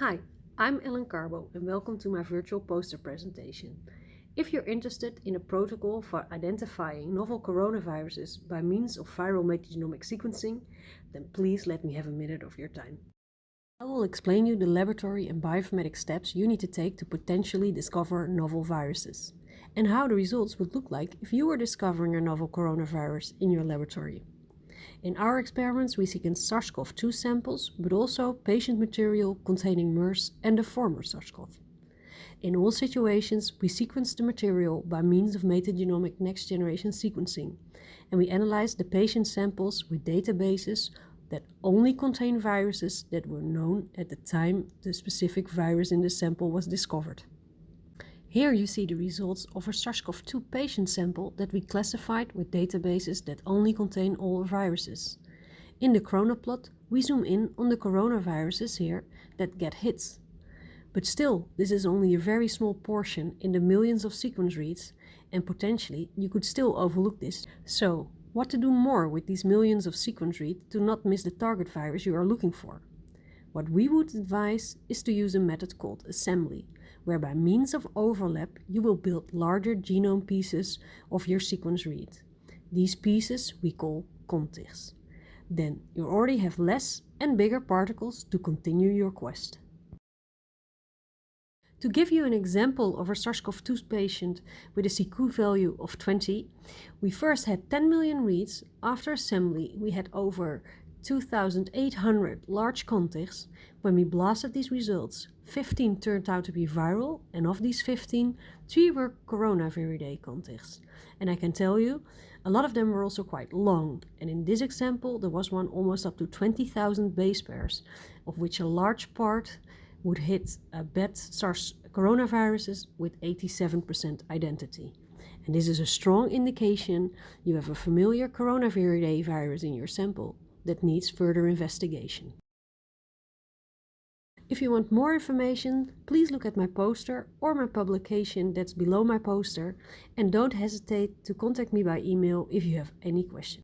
Hi, I'm Ellen Carbo and welcome to my virtual poster presentation. If you're interested in a protocol for identifying novel coronaviruses by means of viral metagenomic sequencing, then please let me have a minute of your time. I will explain you the laboratory and bioinformatics steps you need to take to potentially discover novel viruses, and how the results would look like if you were discovering a novel coronavirus in your laboratory. In our experiments, we sequenced SARS-CoV-2 samples, but also patient material containing MERS and the former SARS-CoV. In all situations, we sequenced the material by means of metagenomic next-generation sequencing, and we analyzed the patient samples with databases that only contain viruses that were known at the time the specific virus in the sample was discovered. Here you see the results of a SARS-CoV-2 patient sample that we classified with databases that only contain all viruses. In the chronoplot, we zoom in on the coronaviruses here that get hits. But still, this is only a very small portion in the millions of sequence reads, and potentially you could still overlook this. So, what to do more with these millions of sequence reads to not miss the target virus you are looking for? What we would advise is to use a method called assembly, where by means of overlap you will build larger genome pieces of your sequence read. These pieces we call contigs. Then you already have less and bigger particles to continue your quest. To give you an example of a SARS-CoV-2 patient with a CQ value of 20, we first had 10 million reads. After assembly, we had over 2,800 large contigs. When we blasted these results, 15 turned out to be viral, and of these 15, 3 were coronaviridae contigs. And I can tell you, a lot of them were also quite long, and in this example there was one almost up to 20,000 base pairs, of which a large part would hit bad SARS coronaviruses with 87% identity. And this is a strong indication you have a familiar coronaviridae virus in your sample that needs further investigation. If you want more information, please look at my poster or my publication that's below my poster, and don't hesitate to contact me by email if you have any questions.